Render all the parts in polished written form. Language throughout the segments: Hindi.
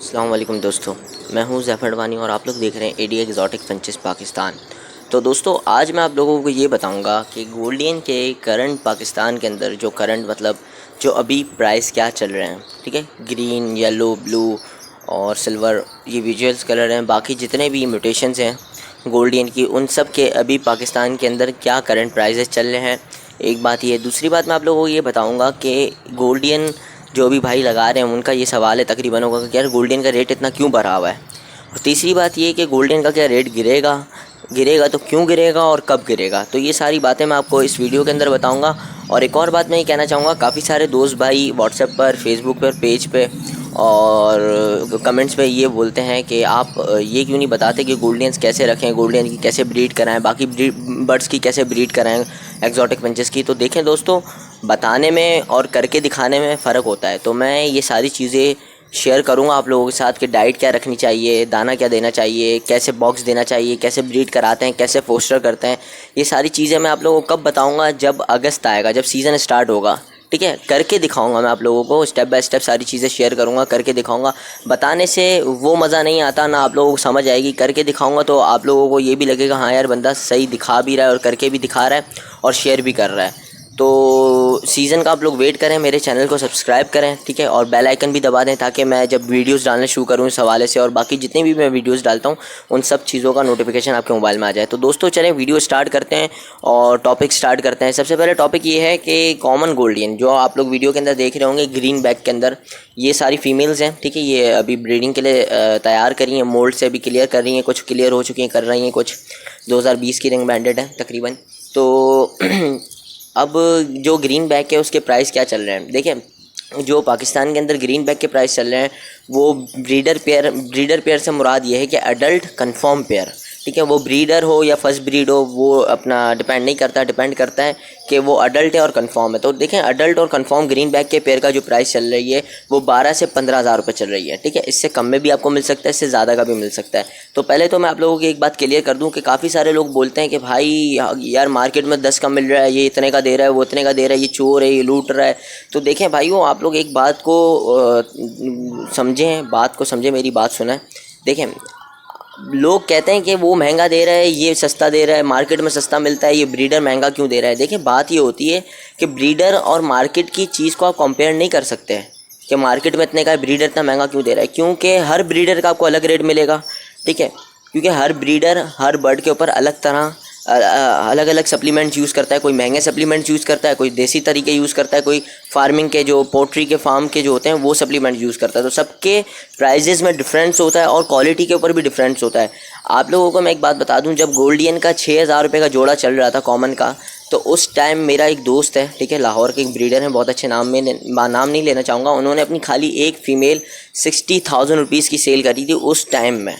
अस्सलाम वालेकुम दोस्तों, मैं हूं ज़फ़र वानी और आप लोग देख रहे हैं एडी एक्ज़ॉटिक पंचेस पाकिस्तान। तो दोस्तों, आज मैं आप लोगों को ये बताऊंगा कि गोल्डियन के करंट पाकिस्तान के अंदर जो करंट जो अभी प्राइस क्या चल रहे हैं। ठीक है, ग्रीन, येलो, ब्लू और सिल्वर ये विजुअल्स कलर हैं। बाकी जितने भी म्यूटेशंस हैं गोल्डियन की, उन सब के अभी पाकिस्तान के अंदर क्या करंट प्राइसेस चल रहे हैं। एक बात ये, दूसरी बात मैं आप लोगों को ये बताऊंगा कि गोल्डियन जो भी भाई लगा रहे हैं उनका ये सवाल है तकरीबन होगा कि यार गोल्डियन का रेट इतना क्यों बढ़ा हुआ है। और तीसरी बात ये कि गोल्डियन का क्या रेट गिरेगा तो क्यों गिरेगा और कब गिरेगा। तो ये सारी बातें मैं आपको इस वीडियो के अंदर बताऊंगा। और एक और बात मैं ये कहना चाहूँगा, काफ़ी सारे दोस्त भाई व्हाट्सएप पर, फेसबुक पर, पेज पे और कमेंट्स पे ये बोलते हैं कि आप ये क्यों नहीं बताते कि गोल्डियंस कैसे रखें, गोल्डियन की कैसे ब्रीड कराएं, बाकी बर्ड्स की कैसे ब्रीड कराएं, एक्जॉटिक पंचेस की। तो देखें दोस्तों, बताने में और करके दिखाने में फ़र्क होता है। तो मैं ये सारी चीज़ें शेयर करूँगा आप लोगों के साथ कि डाइट क्या रखनी चाहिए, दाना क्या देना चाहिए, कैसे बॉक्स देना चाहिए, कैसे ब्रीड कराते हैं, कैसे फोस्टर करते हैं। ये सारी चीज़ें मैं आप लोगों को कब बताऊँगा, जब अगस्त आएगा, जब सीज़न स्टार्ट होगा। ठीक है, करके दिखाऊंगा मैं आप लोगों को, स्टेप बाय स्टेप सारी चीज़ें शेयर करूंगा, करके दिखाऊंगा। बताने से वो मज़ा नहीं आता ना, आप लोगों को समझ आएगी। करके दिखाऊंगा तो आप लोगों को ये भी लगेगा हाँ यार बंदा सही दिखा भी रहा है और करके भी दिखा रहा है और शेयर भी कर रहा है। तो सीज़न का आप लोग वेट करें, मेरे चैनल को सब्सक्राइब करें, ठीक है, और बेल आइकन भी दबा दें ताकि मैं जब वीडियोस डालना शुरू करूं इस हवाले से और बाकी जितनी भी मैं वीडियोस डालता हूं उन सब चीज़ों का नोटिफिकेशन आपके मोबाइल में आ जाए। तो दोस्तों चलें वीडियो स्टार्ट करते हैं और टॉपिक स्टार्ट करते हैं। सबसे पहले टॉपिक ये है कि कॉमन गोल्डियन जो आप लोग वीडियो के अंदर देख रहे होंगे ग्रीन बैग के अंदर, ये सारी फीमेल्स हैं। ठीक है, ये अभी ब्रीडिंग के लिए तैयार करी हैं, मोल्ड से अभी क्लियर कर रही हैं, कुछ क्लियर हो चुकी हैं, कर रही हैं, कुछ 2020 की रिंग बैंडेड है तकरीबन। तो अब जो ग्रीन बैग है उसके प्राइस क्या चल रहे हैं देखें। जो पाकिस्तान के अंदर ग्रीन बैग के प्राइस चल रहे हैं वो ब्रीडर पेयर से मुराद ये है कि अडल्ट कंफर्म पेयर। ठीक है, वो ब्रीडर हो या फर्स्ट ब्रीड हो वो अपना डिपेंड करता है कि वो अडल्ट है और कंफर्म है। तो देखें, अडल्ट और कंफर्म ग्रीन बैग के पेयर का जो प्राइस चल रही है वो 12 से 15 हज़ार रुपये चल रही है। ठीक है, इससे कम में भी आपको मिल सकता है, इससे ज़्यादा का भी मिल सकता है। तो पहले तो मैं आप लोगों की एक बात क्लियर कर दूं कि काफ़ी सारे लोग बोलते हैं कि भाई यार मार्केट में 10 का मिल रहा है, ये इतने का दे रहा है, वो इतने का दे रहा है, ये चोर है, ये लूट रहा है। तो देखें भाइयों, आप लोग एक बात को समझें, मेरी बात सुना है। देखें, लोग कहते हैं कि वो महंगा दे रहा है, ये सस्ता दे रहा है, मार्केट में सस्ता मिलता है, ये ब्रीडर महंगा क्यों दे रहा है। देखिए, बात ये होती है कि ब्रीडर और मार्केट की चीज़ को आप कंपेयर नहीं कर सकते हैं कि मार्केट में इतने का ब्रीडर इतना महंगा क्यों दे रहा है, क्योंकि हर ब्रीडर का आपको अलग रेट मिलेगा। ठीक है, क्योंकि हर ब्रीडर हर बर्ड के ऊपर अलग अलग सप्लीमेंट्स यूज़ करता है। कोई महंगे सप्लीमेंट्स यूज़ करता है, कोई देसी तरीके यूज़ करता है, कोई फार्मिंग के जो पोल्ट्री के फार्म के जो होते हैं वो सप्लीमेंट यूज़ करता है। तो सबके प्राइजेस में डिफरेंस होता है और क्वालिटी के ऊपर भी डिफरेंस होता है। आप लोगों को मैं एक बात बता दूं, जब गोल्डियन का 6,000 रुपये का जोड़ा चल रहा था कॉमन का, तो उस टाइम मेरा एक दोस्त है, ठीक है, लाहौर के एक ब्रीडर हैं, बहुत अच्छे नाम नहीं लेना चाहूँगा, उन्होंने अपनी खाली एक फ़ीमेल 60,000 रुपीज़ की सेल करी थी उस टाइम में।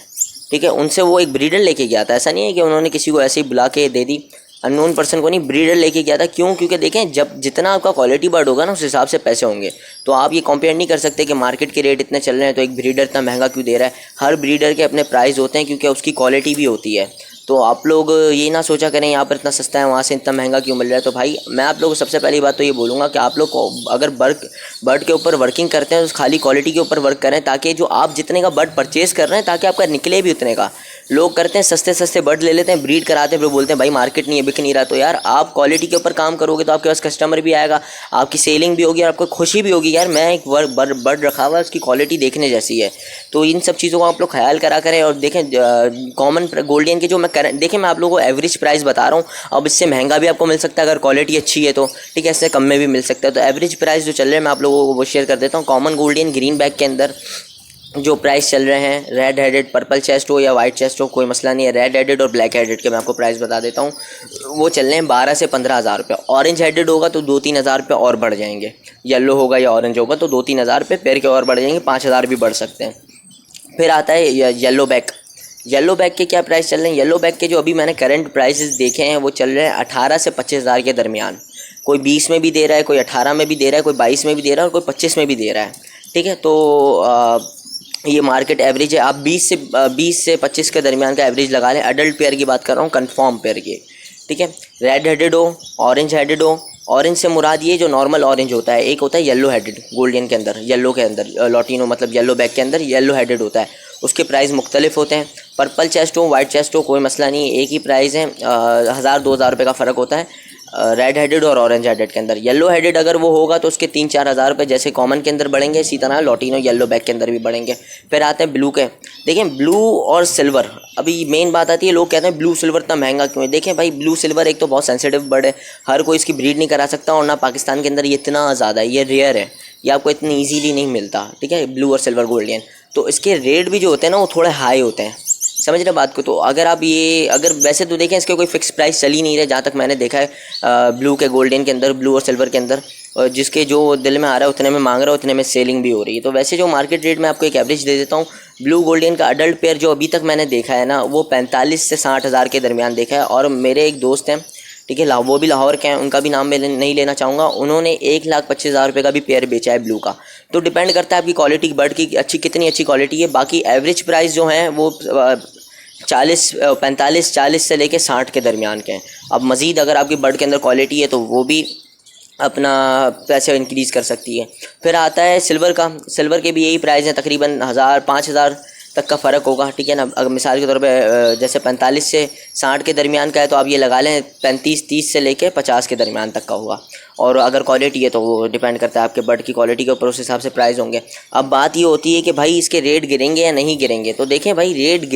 ठीक है, उनसे वो एक ब्रीडर लेके गया था, ऐसा नहीं है कि उन्होंने किसी को ऐसे ही बुला के दे दी, अननोन पर्सन को नहीं, ब्रीडर लेके गया था। क्यों? क्योंकि देखें, जब जितना आपका क्वालिटी बर्ड होगा ना उस हिसाब से पैसे होंगे। तो आप ये कंपेयर नहीं कर सकते कि मार्केट के रेट इतने चल रहे हैं तो एक ब्रीडर इतना महंगा क्यों दे रहा है। हर ब्रीडर के अपने प्राइस होते हैं क्योंकि उसकी क्वालिटी भी होती है। तो आप लोग ये ना सोचा करें यहाँ पर इतना सस्ता है वहाँ से इतना महंगा क्यों मिल रहा है। तो भाई मैं आप लोगों को सबसे पहली बात तो ये बोलूँगा कि आप लोग को अगर बर्ड के ऊपर वर्किंग करते हैं तो खाली क्वालिटी के ऊपर वर्क करें, ताकि जो आप जितने का बर्ड परचेज़ कर रहे हैं ताकि आपका निकले भी उतने का। लोग करते हैं सस्ते बर्ड ले लेते हैं, ब्रीड कराते हैं, फिर बोलते हैं भाई मार्केट नहीं है, बिक नहीं रहा। तो यार आप क्वालिटी के ऊपर काम करोगे तो आपके पास कस्टमर भी आएगा, आपकी सेलिंग भी होगी और आपको खुशी भी होगी, यार मैं एक बर्ड रखा हुआ है, उसकी क्वालिटी देखने जैसी है। तो इन सब चीज़ों को आप लोग ख्याल करा करें। और देखें, कॉमन गोल्डियन के जो देखें, मैं आप लोगों को एवरेज प्राइस बता रहा हूँ। अब इससे महंगा भी आपको मिल सकता है अगर क्वालिटी अच्छी है तो, ठीक है, इससे कम में भी मिल सकता है। तो एवरेज प्राइस जो चल रहे हैं मैं आप लोगों को वो शेयर कर देता हूँ। कॉमन गोल्डियन ग्रीन बैग के अंदर जो प्राइस चल रहे हैं, रेड हेडेड पर्पल चेस्ट हो या वाइट चेस्ट हो कोई मसला नहीं है, रेड हेडेड और ब्लैक हेडेड के मैं आपको प्राइस बता देता हूँ। वो चल रहे हैं 12 से 15 हज़ार रुपये। ऑरेंज हेडेड होगा तो 2-3 हज़ार रुपये और बढ़ जाएंगे, येलो होगा या ऑरेंज होगा तो 2-3 हज़ार रुपये पेयर के और बढ़ जाएंगे, 5 हज़ार भी बढ़ सकते हैं। फिर आता है येलो बैग के क्या प्राइस चल रहे हैं। येलो बैग के जो अभी मैंने करंट प्राइसेस देखे हैं वो चल रहे हैं 18 से 25 हज़ार के दरमियान। कोई 20 में भी दे रहा है, कोई 18 में भी दे रहा है, कोई 22 में भी दे रहा है और कोई 25 में भी दे रहा है। ठीक है, तो ये मार्केट एवरेज है। आप 20 से 25 के दरमियान का एवरेज लगा लें। अडल्ट पेयर की बात कर रहा हूँ, कंफर्म पेयर की। ठीक है, रेड हेडेड हो, ऑरेंज हेडेड हो ऑरेंज से मुराद ये जो नॉर्मल ऑरेंज होता है, एक होता है येलो हेडेड गोल्डियन के अंदर, येलो के अंदर लॉटिनो मतलब येलो बैग के अंदर येलो हेडेड होता है, उसके प्राइस मुख्तलिफ होते हैं। पर्पल चेस्ट हो, वाइट चेस्ट हो, कोई मसला नहीं है, एक ही प्राइस है, 1000-2000 रुपये का फ़र्क होता है रेड हेडेड और ऑरेंज हेडेड के अंदर। येलो हेडेड अगर वो होगा तो उसके 3-4 हज़ार रुपये जैसे कॉमन के अंदर बढ़ेंगे, इसी तरह लॉटिनो येलो बैग के अंदर भी बढ़ेंगे। फिर आते हैं ब्लू के। देखें ब्लू और सिल्वर, अभी मेन बात आती है, लोग कहते हैं ब्लू सिल्वर इतना महंगा क्यों है। देखें भाई ब्लू सिल्वर एक तो बहुत सेंसिटिव बर्ड है, हर कोई इसकी ब्रीड नहीं करा सकता, और ना पाकिस्तान के अंदर ये इतना ज़्यादा है, ये रेयर है, ये आपको इतनी ईजीली नहीं मिलता, ठीक है, ब्लू और सिल्वर गोल्डियन। तो इसके रेट भी जो होते हैं ना वो थोड़े हाई होते हैं, समझ रहे बात को। तो अगर आप ये अगर वैसे तो देखें इसके कोई फिक्स प्राइस चल ही नहीं रहे जहाँ तक मैंने देखा है, ब्लू के गोल्डन के अंदर, ब्लू और सिल्वर के अंदर, और जिसके जो दिल में आ रहा है उतने में मांग रहा है, उतने में सेलिंग भी हो रही है। तो वैसे जो मार्केट रेट में आपको एक एवरेज दे देता हूँ, ब्लू गोल्डन का अडल्ट पेयर जो अभी तक मैंने देखा है ना, वो 45 से 60 हज़ार के दरमियान देखा है। और मेरे एक दोस्त हैं, ठीक है, वो भी लाहौर के हैं, उनका भी नाम मैं नहीं लेना चाहूँगा, उन्होंने 1,25,000 रुपये का भी पेयर बेचा है ब्लू का। तो डिपेंड करता है आपकी क्वालिटी, बर्ड की अच्छी कितनी अच्छी क्वालिटी है। बाकी एवरेज प्राइस जो है वो 45 से लेके 60 के दरमियान के हैं। अब मज़ीद अगर आपकी बर्ड के अंदर क्वालिटी है तो वो भी अपना पैसे इंक्रीज़ कर सकती है। फिर आता है सिल्वर का। सिल्वर के भी यही प्राइस है, तकरीबन 1000-5000 तक का फ़र्क होगा, ठीक है ना। अगर मिसाल के तौर पे जैसे 45 से 60 के दरमियान का है तो आप ये लगा लें 35-30 से लेके 50 के दरमियान तक का होगा। और अगर क्वालिटी है तो वो डिपेंड करता है आपके बर्ड की क्वालिटी के ऊपर, उस हिसाब से प्राइस होंगे। अब बात ये होती है कि भाई इसके रेट गिरेंगे या नहीं गिरेंगे। तो देखें भाई रेट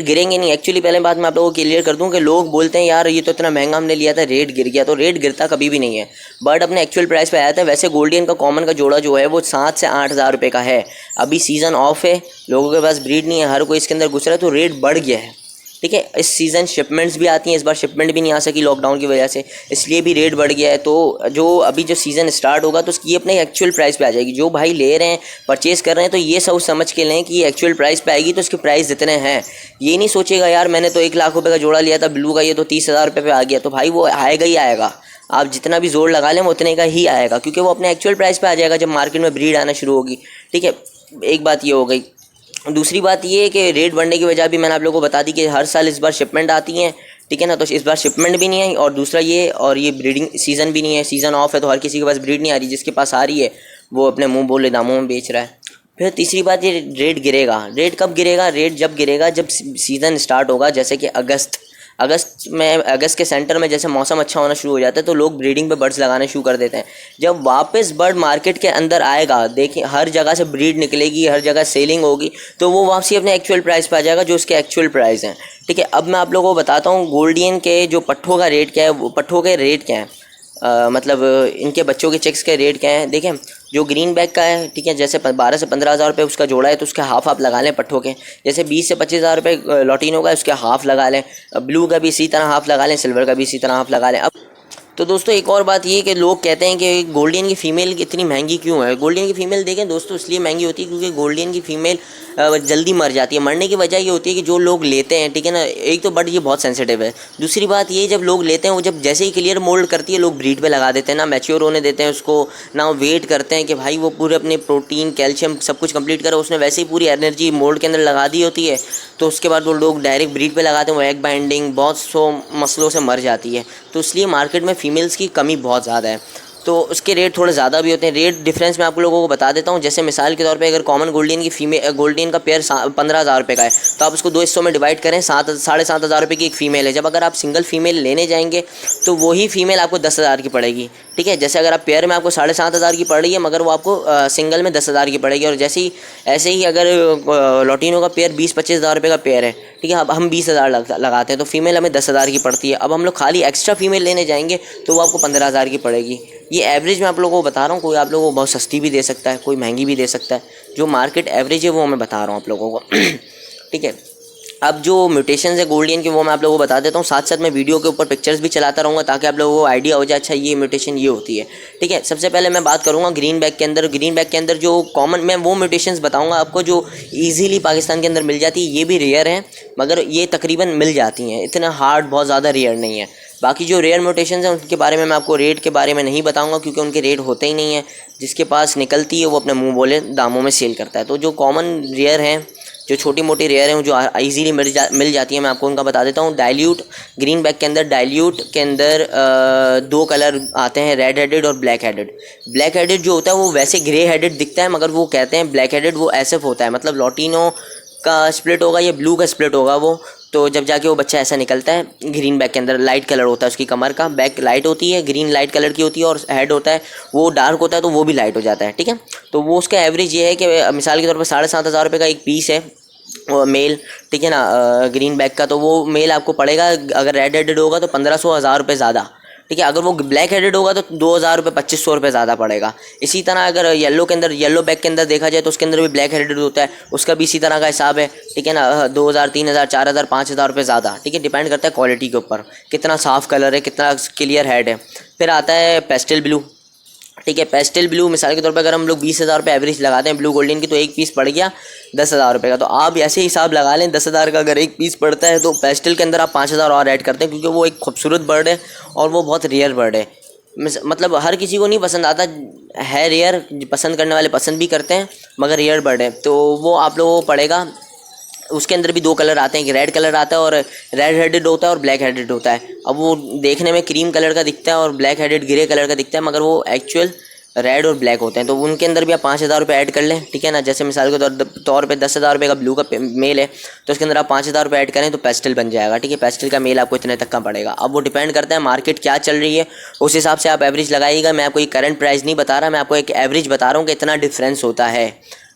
गिरेंगे नहीं। एक्चुअली पहले बात मैं आप लोगों को क्लियर कर दूं कि लोग बोलते हैं यार ये तो इतना महंगा हमने लिया था, रेट गिर गया। तो रेट गिरता कभी भी नहीं है, बर्ड अपने एक्चुअल प्राइस पे आया था। वैसे गोल्डियन का कॉमन का जोड़ा जो है वो 7 से 8 हज़ार रुपये का है। अभी सीज़न ऑफ है, लोगों के पास ब्रीड नहीं है, हर कोई इसके अंदर घुस रहा है, तो रेट बढ़ गया है, ठीक है। इस सीज़न शिपमेंट्स भी आती हैं, इस बार शिपमेंट भी नहीं आ सकी लॉकडाउन की वजह से, इसलिए भी रेट बढ़ गया है। तो जो अभी जो सीज़न स्टार्ट होगा तो उसकी अपने एक्चुअल प्राइस पे आ जाएगी। जो भाई ले रहे हैं, परचेज़ कर रहे हैं, तो ये सब समझ के लें कि ये एक्चुअल प्राइस पे आएगी, तो इसके प्राइस जितने हैं। ये नहीं सोचेगा यार मैंने तो 1 लाख रुपये का जोड़ा लिया था ब्लू का, ये तो 30 हज़ार रुपये पे आ गया। तो भाई वो आएगा ही आएगा, आप जितना भी जोर लगा लें वो उतने का ही आएगा, क्योंकि वो अपने एक्चुअल प्राइस पे आ जाएगा जब मार्केट में ब्रीड आना शुरू होगी, ठीक है। एक बात ये हो गई। दूसरी बात ये है कि रेट बढ़ने की वजह भी मैंने आप लोगों को बता दी कि हर साल इस बार शिपमेंट आती हैं, ठीक है ना। तो इस बार शिपमेंट भी नहीं आई, और दूसरा ये, और ये ब्रीडिंग सीज़न भी नहीं है, सीज़न ऑफ है, तो हर किसी के पास ब्रीड नहीं आ रही, जिसके पास आ रही है वो अपने मुंह बोले दामों में बेच रहा है। फिर तीसरी बात, ये रेट गिरेगा। रेट कब गिरेगा? रेट जब गिरेगा जब सीज़न स्टार्ट होगा, जैसे कि अगस्त के सेंटर में जैसे मौसम अच्छा होना शुरू हो जाता है तो लोग ब्रीडिंग पे बर्ड्स लगाने शुरू कर देते हैं। जब वापस बर्ड मार्केट के अंदर आएगा, देखिए हर जगह से ब्रीड निकलेगी, हर जगह सेलिंग होगी, तो वो वापसी अपने एक्चुअल प्राइस पे आ जाएगा जो उसके एक्चुअल प्राइस हैं, ठीक है। अब मैं आप लोगों को बताता हूँ गोल्डियन के जो पट्ठों का रेट क्या है, वो पट्ठों के रेट क्या है, मतलब इनके बच्चों के चिक्स के रेट क्या हैं। देखें जो ग्रीन बैग का है, ठीक है, जैसे 12 से 15 हज़ार रुपये उसका जोड़ा है, तो उसके हाफ आप लगा लें पट्ठों के। जैसे 20 से 25 हज़ार रुपये लॉटिनो का, उसके हाफ लगा लें। ब्लू का भी इसी तरह हाफ लगा लें, सिल्वर का भी इसी तरह हाफ लगा लें। अब तो दोस्तों एक और बात ये कि लोग कहते हैं कि गोल्डियन की फ़ीमेल इतनी महंगी क्यों है। गोल्डियन की फ़ीमेल देखें दोस्तों इसलिए महंगी होती है क्योंकि गोल्डियन की फ़ीमेल जल्दी मर जाती है। मरने की वजह ये होती है कि जो लोग लेते हैं, ठीक है ना, एक तो बट ये बहुत सेंसिटिव है। दूसरी बात ये, जब लोग लेते हैं वो जब जैसे ही क्लियर मोल्ड करती है लोग ब्रीड पे लगा देते हैं, ना मैच्योर होने देते हैं उसको, ना वेट करते हैं कि भाई वो पूरे अपने प्रोटीन कैल्शियम सब कुछ कंप्लीट करे, उसने वैसे ही पूरी एनर्जी मोल्ड के अंदर लगा दी होती है, तो उसके बाद वो लोग डायरेक्ट ब्रीड पे लगाते हैं, वो एग बाइंडिंग बहुत सो मसलों से मर जाती है। तो इसलिए मार्केट में फ़ीमेल्स की कमी बहुत ज़्यादा है, तो उसके रेट थोड़े ज़्यादा भी होते हैं। रेट डिफरेंस मैं आप लोगों को बता देता हूँ। जैसे मिसाल के तौर पे अगर कॉमन गोल्डियन का पेयर 15 हज़ार रुपये का है, तो आप उसको 2 हिस्सों में डिवाइड करें, 7-7.5 हज़ार रुपये की एक फ़ीमेल है। जब अगर आप सिंगल फीमेल लेने जाएंगे तो वही फ़ीमेल आपको 10 हज़ार की पड़ेगी, ठीक है। जैसे अगर आप पेयर में आपको 7.5 हज़ार की पड़ रही है, मगर वो आपको सिंगल में 10 हज़ार की पड़ेगी। और ऐसे ही अगर लॉटिनो का पेयर 20-25 हज़ार रुपये का पेयर है, ठीक है, अब हम 20 हज़ार लगाते हैं तो फीमेल हमें 10 हज़ार की पड़ती है। अब हम लोग खाली एक्स्ट्रा फीमेल लेने जाएंगे तो वो आपको 15 हज़ार की पड़ेगी। ये एवरेज मैं आप लोगों को बता रहा हूँ, कोई आप लोगों को बहुत सस्ती भी दे सकता है, कोई महंगी भी दे सकता है। जो मार्केट एवरेज है वो मैं बता रहा हूँ आप लोगों को ठीक है। अब जो म्यूटेशंस है गोल्डियन के वो मैं आप लोगों को बता देता हूँ, साथ साथ मैं वीडियो के ऊपर पिक्चर्स भी चलाता रहूँगा ताकि आप लोगों को आइडिया हो जाए, अच्छा ये म्यूटेशन ये होती है, ठीक है। सबसे पहले मैं बात करूँगा ग्रीन बैग के अंदर जो कॉमन मैं वो म्यूटेशंस बताऊँगा आपको जो ईजीली पाकिस्तान के अंदर मिल जाती है। ये भी रेयर हैं मगर ये तकरीबन मिल जाती हैं, इतना हार्ड बहुत ज़्यादा रेयर नहीं है। बाकी जो रेयर म्यूटेशंस हैं उनके बारे में मैं आपको रेट के बारे में नहीं बताऊंगा क्योंकि उनके रेट होते ही नहीं है। जिसके पास निकलती है वो अपने मुंह बोले दामों में सेल करता है। तो जो कॉमन रेयर हैं जो छोटी मोटी रेयर हैं जो ईजीली मिल जाती है, मैं आपको उनका बता देता हूँ। डाइल्यूट ग्रीन बैक के अंदर, डाइल्यूट के अंदर दो कलर आते हैं, रेड हेडेड और ब्लैक हेडेड। ब्लैक हेडेड जो होता है वो वैसे ग्रे हेडेड दिखता है, मगर वो कहते हैं ब्लैक हेडेड वो एसएफ होता है, मतलब लॉटिनो का स्प्लिट होगा या ब्लू का स्प्लिट होगा वो, तो जब जाके वो बच्चा ऐसा निकलता है। ग्रीन बैक के अंदर लाइट कलर होता है, उसकी कमर का बैक लाइट होती है, ग्रीन लाइट कलर की होती है, और हेड होता है वो डार्क होता है, तो वो भी लाइट हो जाता है, ठीक है। तो वो उसका एवरेज ये है कि मिसाल के तौर पर 7,500 रुपये का एक पीस है मेल, ठीक है ना, ग्रीन बैक का। तो वो मेल आपको पड़ेगा, अगर रेड हेडेड होगा तो 1,500 रुपये ज़्यादा, ठीक है। अगर वो ब्लैक हेडेड होगा तो 2,000 रुपये 2,500 रुपये ज़्यादा पड़ेगा। इसी तरह अगर येलो के अंदर, येलो बैक के अंदर देखा जाए तो उसके अंदर भी ब्लैक हेडेड होता है, उसका भी इसी तरह का हिसाब है, ठीक है ना। 2,000, 3,000, 4,000, 5,000 रुपये ज़्यादा, ठीक है। डिपेंड करता है क्वालिटी के ऊपर, कितना साफ़ कलर है, कितना क्लियर हेड है। फिर आता है पेस्टल ब्लू, ठीक है। पेस्टल ब्लू मिसाल के तौर पे अगर हम लोग 20,000 रुपये एवरेज लगाते हैं ब्लू गोल्डन की, तो एक पीस पड़ गया 10,000 रुपये का। तो आप ऐसे हिसाब लगा लें, 10,000 का अगर एक पीस पड़ता है तो पेस्टल के अंदर आप 5,000 और ऐड करते हैं, क्योंकि वो एक खूबसूरत बर्ड है और वो बहुत रेयर बर्ड है। मतलब हर किसी को नहीं पसंद आता है, रेयर पसंद करने वाले पसंद भी करते हैं, मगर रेयर बर्ड है। तो वो आप लोगों को पड़ेगा, उसके अंदर भी दो कलर आते हैं, रेड कलर आता है और रेड हेडेड होता है और ब्लैक हेडेड होता है। अब वो देखने में क्रीम कलर का दिखता है और ब्लैक हेडेड ग्रे कलर का दिखता है, मगर वो एक्चुअल रेड और ब्लैक होते हैं। तो उनके अंदर भी आप 5,000 रुपये ऐड कर लें, ठीक है ना। जैसे मिसाल के तौर पे 10,000 रुपये का ब्लू का मेल है, तो उसके अंदर आप 5,000 रुपये ऐड करें तो पेस्टल बन जाएगा, ठीक है। पेस्टल का मेल आपको इतने तक का पड़ेगा। अब वो डिपेंड करता है मार्केट क्या चल रही है, उस हिसाब से आप एवरेज लगाइएगा। मैं आपको एक करंट प्राइस नहीं बता रहा, मैं आपको एक एवरेज बता रहा हूँ कि इतना डिफरेंस होता है,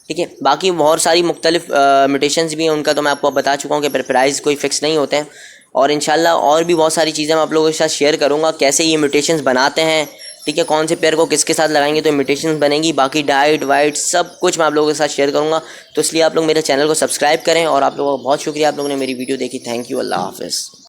ठीक है। बाकी बहुत सारी मुख्तलिफ म्यूटेशंस भी हैं उनका, तो मैं आपको बता चुका हूँ कि प्राइस कोई फिक्स नहीं होते हैं। और इंशाल्लाह और भी बहुत सारी चीज़ें मैं आप लोगों के साथ शेयर करूँगा, कैसे ये म्यूटेशंस बनाते हैं, ठीक है, कौन से पेयर को किसके साथ लगाएंगे तो म्यूटेशंस बनेगी। बाकी डाइट वाइट सब कुछ मैं आप लोगों के साथ शेयर करूँगा, तो इसलिए आप लोग मेरे चैनल को सब्सक्राइब करें। और आप लोगों का बहुत शुक्रिया, आप लोगों ने मेरी वीडियो देखी। थैंक यू, अल्लाह हाफ़िज़।